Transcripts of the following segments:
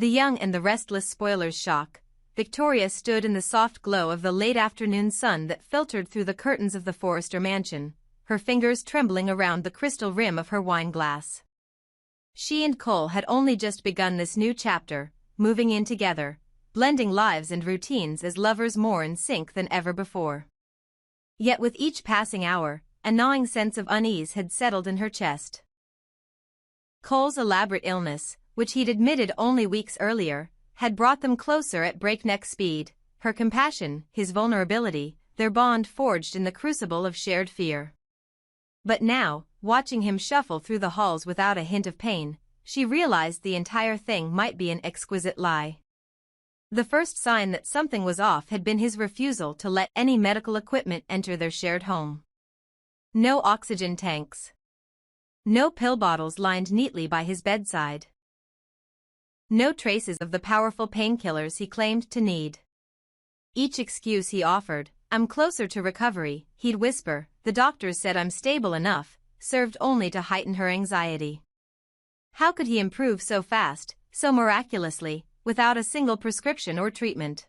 The young and the restless spoiler's shock, Victoria stood in the soft glow of the late afternoon sun that filtered through the curtains of the Forrester mansion, her fingers trembling around the crystal rim of her wine glass. She and Cole had only just begun this new chapter, moving in together, blending lives and routines as lovers more in sync than ever before. Yet with each passing hour, a gnawing sense of unease had settled in her chest. Cole's elaborate illness, which he'd admitted only weeks earlier, had brought them closer at breakneck speed, her compassion, his vulnerability, their bond forged in the crucible of shared fear. But now, watching him shuffle through the halls without a hint of pain, she realized the entire thing might be an exquisite lie. The first sign that something was off had been his refusal to let any medical equipment enter their shared home. No oxygen tanks. No pill bottles lined neatly by his bedside. No traces of the powerful painkillers he claimed to need. Each excuse he offered, "I'm closer to recovery," he'd whisper, "the doctors said I'm stable enough," served only to heighten her anxiety. How could he improve so fast, so miraculously, without a single prescription or treatment?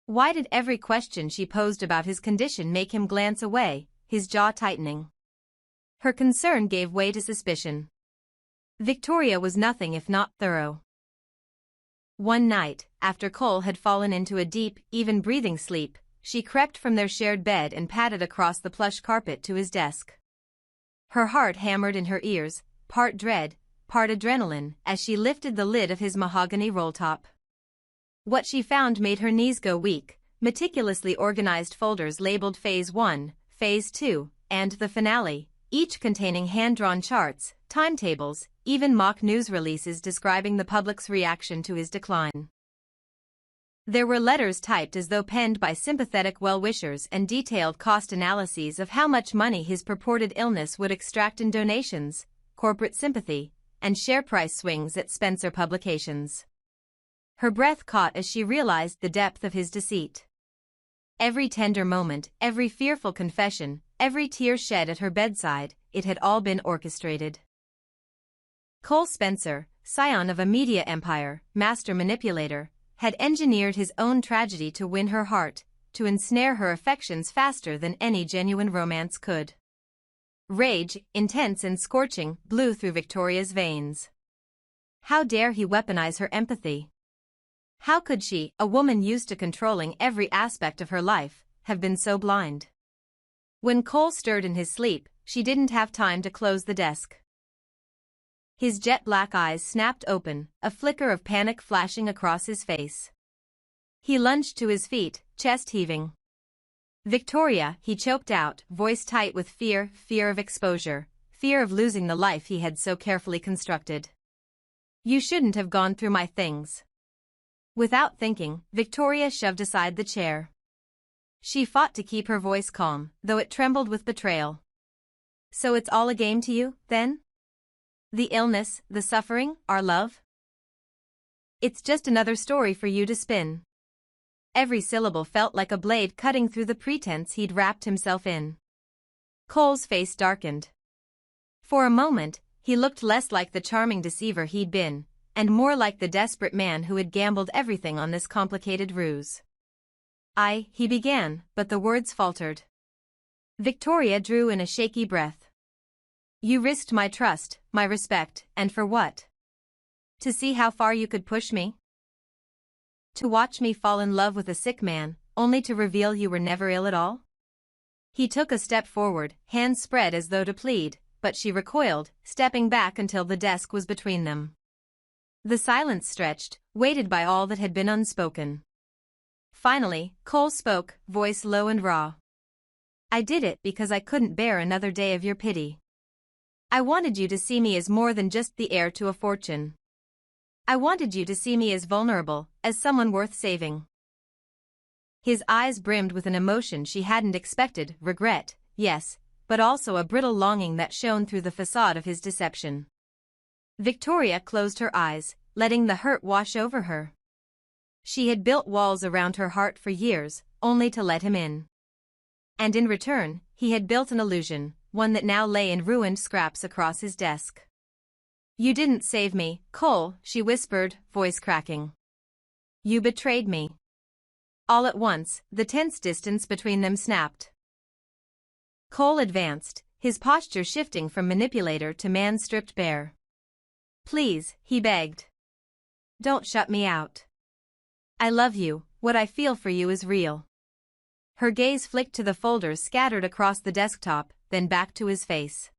Why did every question she posed about his condition make him glance away, his jaw tightening? Her concern gave way to suspicion. Victoria was nothing if not thorough. One night, after Cole had fallen into a deep, even-breathing sleep, she crept from their shared bed and padded across the plush carpet to his desk. Her heart hammered in her ears, part dread, part adrenaline, as she lifted the lid of his mahogany roll-top. What she found made her knees go weak: meticulously organized folders labeled Phase 1, Phase 2, and the finale, each containing hand-drawn charts, timetables, even mock news releases describing the public's reaction to his decline. There were letters typed as though penned by sympathetic well-wishers and detailed cost analyses of how much money his purported illness would extract in donations, corporate sympathy, and share price swings at Spencer Publications. Her breath caught as she realized the depth of his deceit. Every tender moment, every fearful confession, every tear shed at her bedside, it had all been orchestrated. Cole Spencer, scion of a media empire, master manipulator, had engineered his own tragedy to win her heart, to ensnare her affections faster than any genuine romance could. Rage, intense and scorching, blew through Victoria's veins. How dare he weaponize her empathy? How could she, a woman used to controlling every aspect of her life, have been so blind? When Cole stirred in his sleep, she didn't have time to close the desk. His jet-black eyes snapped open, a flicker of panic flashing across his face. He lunged to his feet, chest heaving. "Victoria," he choked out, voice tight with fear, fear of exposure, fear of losing the life he had so carefully constructed. "You shouldn't have gone through my things." Without thinking, Victoria shoved aside the chair. She fought to keep her voice calm, though it trembled with betrayal. "So it's all a game to you, then? The illness, the suffering, our love? It's just another story for you to spin." Every syllable felt like a blade cutting through the pretense he'd wrapped himself in. Cole's face darkened. For a moment, he looked less like the charming deceiver he'd been, and more like the desperate man who had gambled everything on this complicated ruse. He began, but the words faltered. Victoria drew in a shaky breath. "You risked my trust, my respect, and for what? To see how far you could push me? To watch me fall in love with a sick man, only to reveal you were never ill at all?" He took a step forward, hands spread as though to plead, but she recoiled, stepping back until the desk was between them. The silence stretched, weighted by all that had been unspoken. Finally, Cole spoke, voice low and raw. "I did it because I couldn't bear another day of your pity. I wanted you to see me as more than just the heir to a fortune. I wanted you to see me as vulnerable, as someone worth saving." His eyes brimmed with an emotion she hadn't expected: regret, yes, but also a brittle longing that shone through the facade of his deception. Victoria closed her eyes, letting the hurt wash over her. She had built walls around her heart for years, only to let him in. And in return, he had built an illusion, one that now lay in ruined scraps across his desk. You didn't save me, Cole, she whispered, voice cracking. You betrayed me. All at once, the tense distance between them snapped. Cole advanced, his posture shifting from manipulator to man stripped bare. Please, he begged. Don't shut me out. I love you, what I feel for you is real. Her gaze flicked to the folders scattered across the desktop, then back to his face.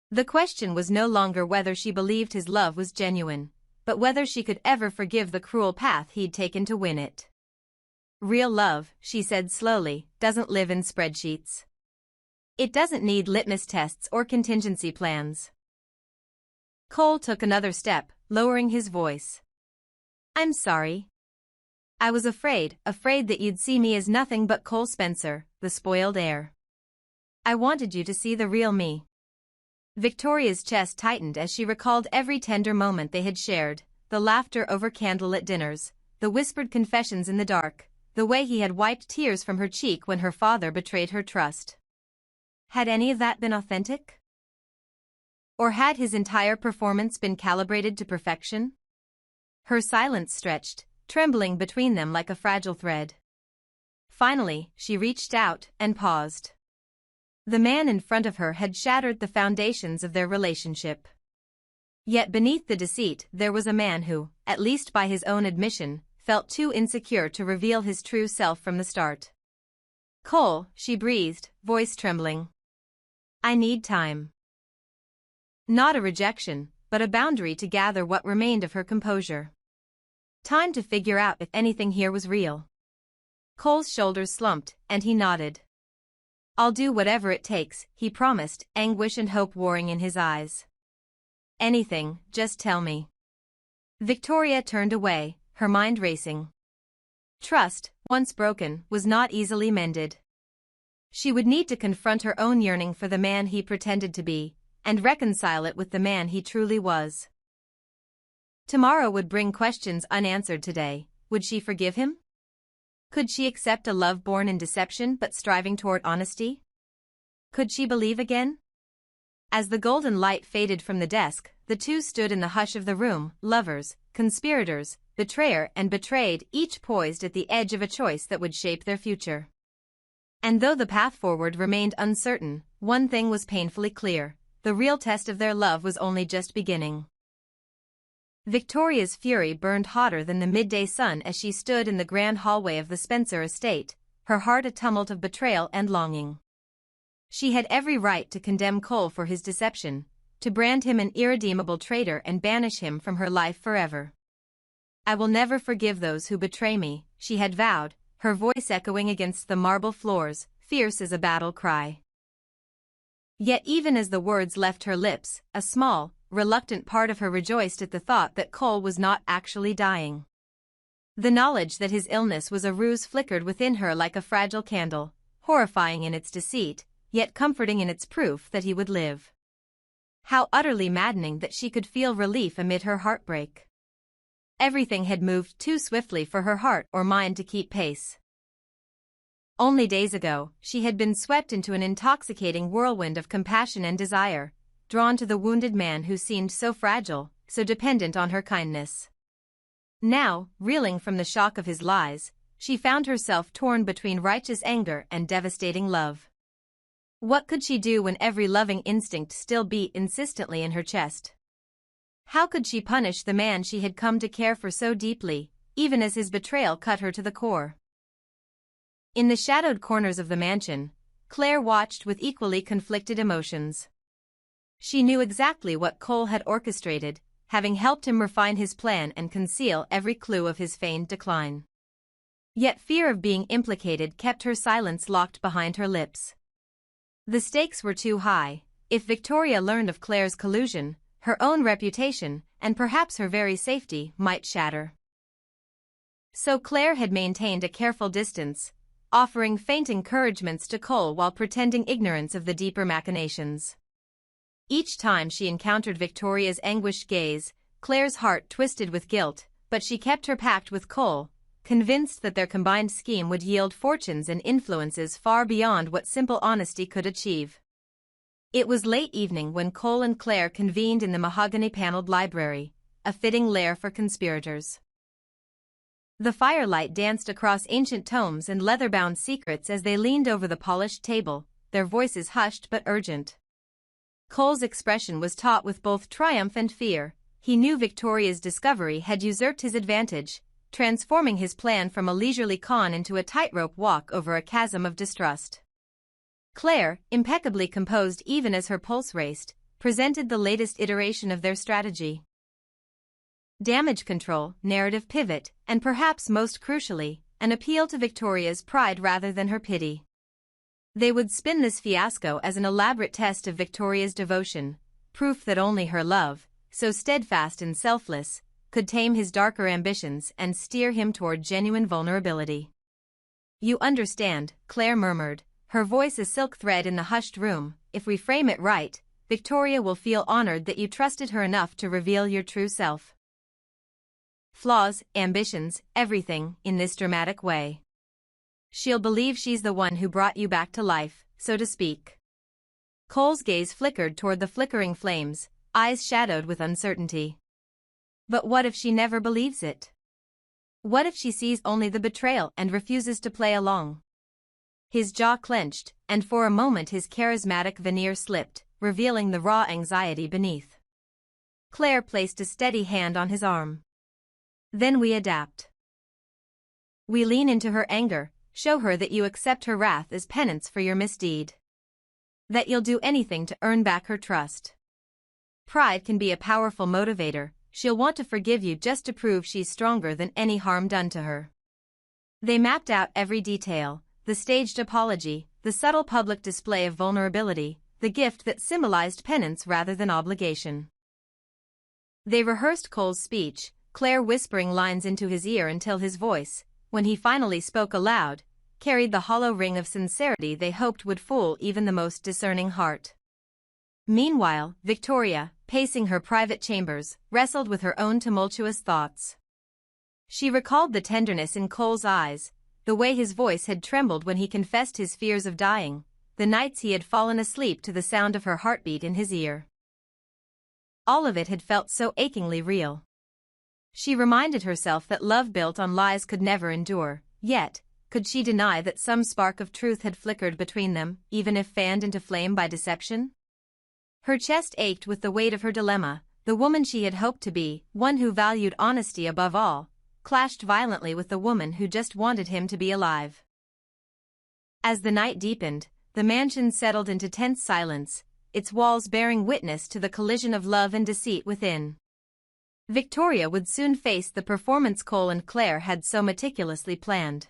The question was no longer whether she believed his love was genuine, but whether she could ever forgive the cruel path he'd taken to win it. Real love, she said slowly, doesn't live in spreadsheets. It doesn't need litmus tests or contingency plans. Cole took another step, lowering his voice. I'm sorry. I was afraid that you'd see me as nothing but Cole Spencer, the spoiled heir. I wanted you to see the real me. Victoria's chest tightened as she recalled every tender moment they had shared, the laughter over candlelit dinners, the whispered confessions in the dark, the way he had wiped tears from her cheek when her father betrayed her trust. Had any of that been authentic? Or had his entire performance been calibrated to perfection? Her silence stretched, trembling between them like a fragile thread. Finally, she reached out and paused. The man in front of her had shattered the foundations of their relationship. Yet beneath the deceit there was a man who, at least by his own admission, felt too insecure to reveal his true self from the start. Cole, she breathed, voice trembling. I need time. Not a rejection, but a boundary to gather what remained of her composure. Time to figure out if anything here was real. Cole's shoulders slumped, and he nodded. I'll do whatever it takes, he promised, anguish and hope warring in his eyes. Anything, just tell me. Victoria turned away, her mind racing. Trust, once broken, was not easily mended. She would need to confront her own yearning for the man he pretended to be, and reconcile it with the man he truly was. Tomorrow would bring questions unanswered today. Would she forgive him? Could she accept a love born in deception but striving toward honesty? Could she believe again? As the golden light faded from the desk, the two stood in the hush of the room, lovers, conspirators, betrayer and betrayed, each poised at the edge of a choice that would shape their future. And though the path forward remained uncertain, one thing was painfully clear: the real test of their love was only just beginning. Victoria's fury burned hotter than the midday sun as she stood in the grand hallway of the Spencer estate, her heart a tumult of betrayal and longing. She had every right to condemn Cole for his deception, to brand him an irredeemable traitor and banish him from her life forever. I will never forgive those who betray me, she had vowed, her voice echoing against the marble floors, fierce as a battle cry. Yet even as the words left her lips, a small, reluctant part of her rejoiced at the thought that Cole was not actually dying. The knowledge that his illness was a ruse flickered within her like a fragile candle, horrifying in its deceit, yet comforting in its proof that he would live. How utterly maddening that she could feel relief amid her heartbreak. Everything had moved too swiftly for her heart or mind to keep pace. Only days ago, she had been swept into an intoxicating whirlwind of compassion and desire, drawn to the wounded man who seemed so fragile, so dependent on her kindness. Now, reeling from the shock of his lies, she found herself torn between righteous anger and devastating love. What could she do when every loving instinct still beat insistently in her chest? How could she punish the man she had come to care for so deeply, even as his betrayal cut her to the core? In the shadowed corners of the mansion, Claire watched with equally conflicted emotions. She knew exactly what Cole had orchestrated, having helped him refine his plan and conceal every clue of his feigned decline. Yet fear of being implicated kept her silence locked behind her lips. The stakes were too high. If Victoria learned of Claire's collusion, her own reputation, and perhaps her very safety, might shatter. So Claire had maintained a careful distance, offering faint encouragements to Cole while pretending ignorance of the deeper machinations. Each time she encountered Victoria's anguished gaze, Claire's heart twisted with guilt, but she kept her pact with Cole, convinced that their combined scheme would yield fortunes and influences far beyond what simple honesty could achieve. It was late evening when Cole and Claire convened in the mahogany-paneled library, a fitting lair for conspirators. The firelight danced across ancient tomes and leather-bound secrets as they leaned over the polished table, their voices hushed but urgent. Cole's expression was taut with both triumph and fear. He knew Victoria's discovery had usurped his advantage, transforming his plan from a leisurely con into a tightrope walk over a chasm of distrust. Claire, impeccably composed even as her pulse raced, presented the latest iteration of their strategy. Damage control, narrative pivot, and perhaps most crucially, an appeal to Victoria's pride rather than her pity. They would spin this fiasco as an elaborate test of Victoria's devotion, proof that only her love, so steadfast and selfless, could tame his darker ambitions and steer him toward genuine vulnerability. "You understand," Claire murmured, her voice a silk thread in the hushed room. "If we frame it right, Victoria will feel honored that you trusted her enough to reveal your true self. Flaws, ambitions, everything, in this dramatic way. She'll believe she's the one who brought you back to life, so to speak." Cole's gaze flickered toward the flickering flames, eyes shadowed with uncertainty. But what if she never believes it? What if she sees only the betrayal and refuses to play along? His jaw clenched, and for a moment his charismatic veneer slipped, revealing the raw anxiety beneath. Claire placed a steady hand on his arm. "Then we adapt. We lean into her anger, show her that you accept her wrath as penance for your misdeed. That you'll do anything to earn back her trust. Pride can be a powerful motivator. She'll want to forgive you just to prove she's stronger than any harm done to her." They mapped out every detail, the staged apology, the subtle public display of vulnerability, the gift that symbolized penance rather than obligation. They rehearsed Cole's speech, Claire whispering lines into his ear until his voice, when he finally spoke aloud, carried the hollow ring of sincerity they hoped would fool even the most discerning heart. Meanwhile, Victoria, pacing her private chambers, wrestled with her own tumultuous thoughts. She recalled the tenderness in Cole's eyes, the way his voice had trembled when he confessed his fears of dying, the nights he had fallen asleep to the sound of her heartbeat in his ear. All of it had felt so achingly real. She reminded herself that love built on lies could never endure, yet, could she deny that some spark of truth had flickered between them, even if fanned into flame by deception? Her chest ached with the weight of her dilemma. The woman she had hoped to be, one who valued honesty above all, clashed violently with the woman who just wanted him to be alive. As the night deepened, the mansion settled into tense silence, its walls bearing witness to the collision of love and deceit within. Victoria would soon face the performance Cole and Claire had so meticulously planned.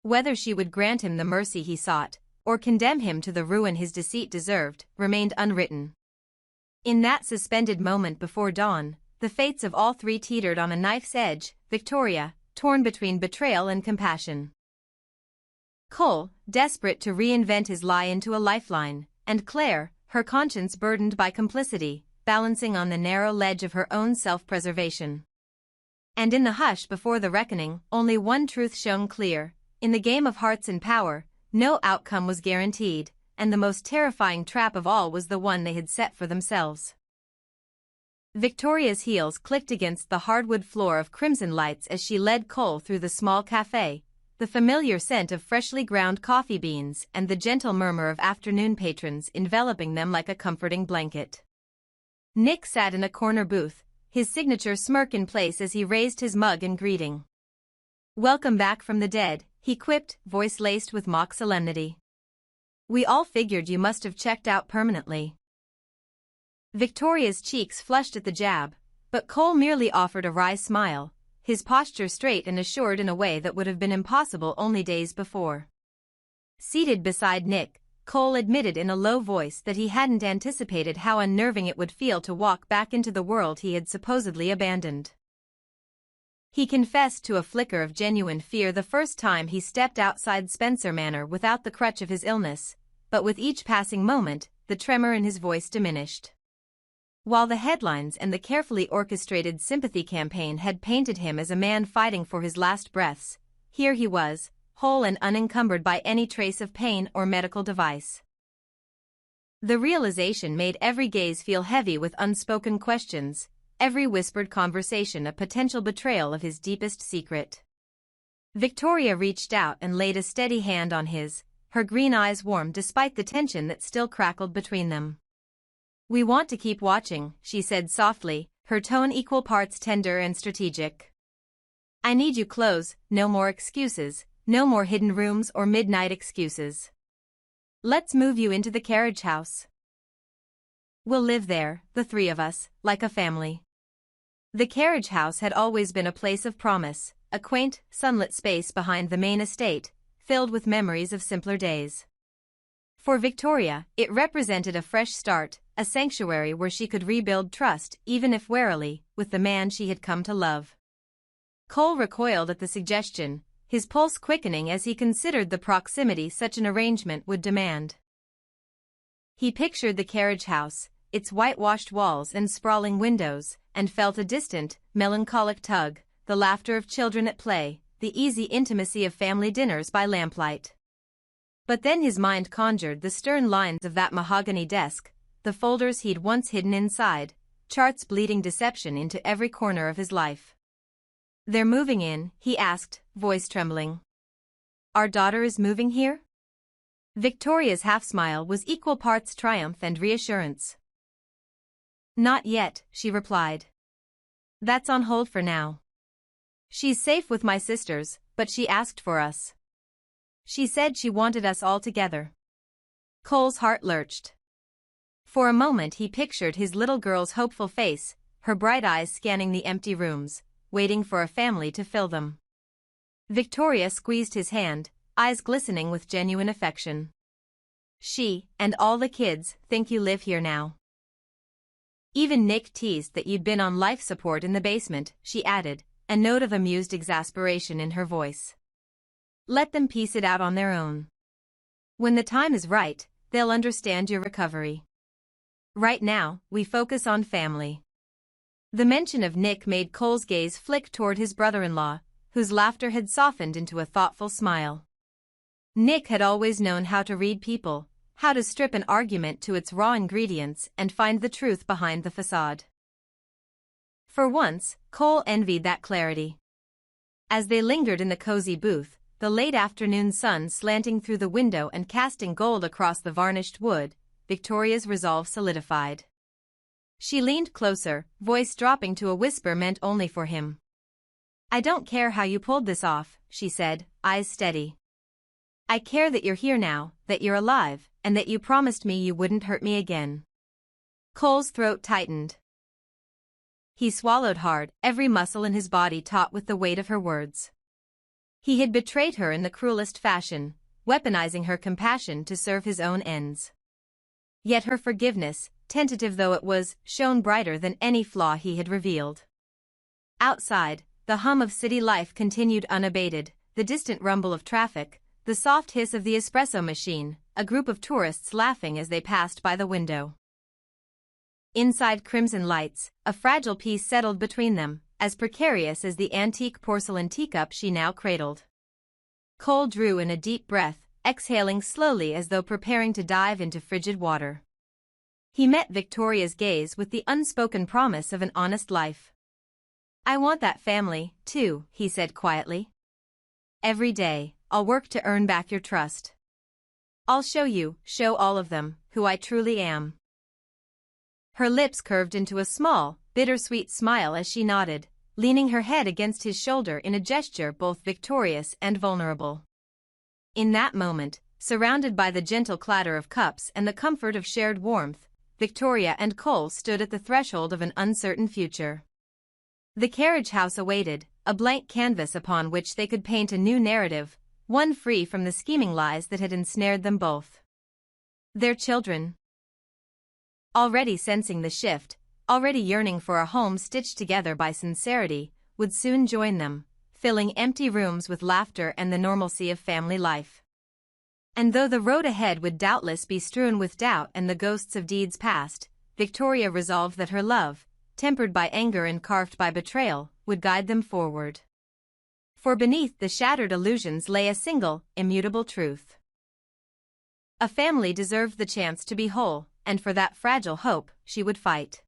Whether she would grant him the mercy he sought, or condemn him to the ruin his deceit deserved, remained unwritten. In that suspended moment before dawn, the fates of all three teetered on a knife's edge, Victoria, torn between betrayal and compassion. Cole, desperate to reinvent his lie into a lifeline, and Claire, her conscience burdened by complicity, balancing on the narrow ledge of her own self-preservation. And in the hush before the reckoning, only one truth shone clear: in the game of hearts and power, no outcome was guaranteed, and the most terrifying trap of all was the one they had set for themselves. Victoria's heels clicked against the hardwood floor of crimson lights as she led Cole through the small cafe, the familiar scent of freshly ground coffee beans and the gentle murmur of afternoon patrons enveloping them like a comforting blanket. Nick sat in a corner booth, his signature smirk in place as he raised his mug in greeting. "Welcome back from the dead," he quipped, voice laced with mock solemnity. "We all figured you must have checked out permanently." Victoria's cheeks flushed at the jab, but Cole merely offered a wry smile, his posture straight and assured in a way that would have been impossible only days before. Seated beside Nick, Cole admitted in a low voice that he hadn't anticipated how unnerving it would feel to walk back into the world he had supposedly abandoned. He confessed to a flicker of genuine fear the first time he stepped outside Spencer Manor without the crutch of his illness, but with each passing moment, the tremor in his voice diminished. While the headlines and the carefully orchestrated sympathy campaign had painted him as a man fighting for his last breaths, here he was, whole and unencumbered by any trace of pain or medical device. The realization made every gaze feel heavy with unspoken questions, every whispered conversation a potential betrayal of his deepest secret. Victoria reached out and laid a steady hand on his, her green eyes warm despite the tension that still crackled between them. "We want to keep watching," she said softly, her tone equal parts tender and strategic. "I need you close, no more excuses, no more hidden rooms or midnight excuses. Let's move you into the carriage house. We'll live there, the three of us, like a family." The carriage house had always been a place of promise, a quaint, sunlit space behind the main estate, filled with memories of simpler days. For Victoria, it represented a fresh start, a sanctuary where she could rebuild trust, even if warily, with the man she had come to love. Cole recoiled at the suggestion, his pulse quickening as he considered the proximity such an arrangement would demand. He pictured the carriage house, its whitewashed walls and sprawling windows, and felt a distant, melancholic tug, the laughter of children at play, the easy intimacy of family dinners by lamplight. But then his mind conjured the stern lines of that mahogany desk, the folders he'd once hidden inside, charts bleeding deception into every corner of his life. "They're moving in," he asked, voice trembling. "Our daughter is moving here?" Victoria's half-smile was equal parts triumph and reassurance. "Not yet," she replied. "That's on hold for now. She's safe with my sisters, but she asked for us. She said she wanted us all together." Cole's heart lurched. For a moment he pictured his little girl's hopeful face, her bright eyes scanning the empty rooms, waiting for a family to fill them. Victoria squeezed his hand, eyes glistening with genuine affection. "She, and all the kids, think you live here now. Even Nick teased that you'd been on life support in the basement," she added, a note of amused exasperation in her voice. "Let them piece it out on their own. When the time is right, they'll understand your recovery. Right now, we focus on family." The mention of Nick made Cole's gaze flick toward his brother-in-law, whose laughter had softened into a thoughtful smile. Nick had always known how to read people, how to strip an argument to its raw ingredients and find the truth behind the facade. For once, Cole envied that clarity. As they lingered in the cozy booth, the late afternoon sun slanting through the window and casting gold across the varnished wood, Victoria's resolve solidified. She leaned closer, voice dropping to a whisper meant only for him. "I don't care how you pulled this off," she said, eyes steady. "I care that you're here now, that you're alive, and that you promised me you wouldn't hurt me again." Cole's throat tightened. He swallowed hard, every muscle in his body taut with the weight of her words. He had betrayed her in the cruelest fashion, weaponizing her compassion to serve his own ends. Yet her forgiveness, tentative though it was, shone brighter than any flaw he had revealed. Outside, the hum of city life continued unabated, the distant rumble of traffic, the soft hiss of the espresso machine, a group of tourists laughing as they passed by the window. Inside crimson lights, a fragile peace settled between them, as precarious as the antique porcelain teacup she now cradled. Cole drew in a deep breath, exhaling slowly as though preparing to dive into frigid water. He met Victoria's gaze with the unspoken promise of an honest life. "I want that family, too," he said quietly. "Every day, I'll work to earn back your trust. I'll show all of them, who I truly am." Her lips curved into a small, bittersweet smile as she nodded, leaning her head against his shoulder in a gesture both victorious and vulnerable. In that moment, surrounded by the gentle clatter of cups and the comfort of shared warmth, Victoria and Cole stood at the threshold of an uncertain future. The carriage house awaited, a blank canvas upon which they could paint a new narrative, one free from the scheming lies that had ensnared them both. Their children, already sensing the shift, already yearning for a home stitched together by sincerity, would soon join them, filling empty rooms with laughter and the normalcy of family life. And though the road ahead would doubtless be strewn with doubt and the ghosts of deeds past, Victoria resolved that her love, tempered by anger and carved by betrayal, would guide them forward. For beneath the shattered illusions lay a single, immutable truth. A family deserved the chance to be whole, and for that fragile hope she would fight.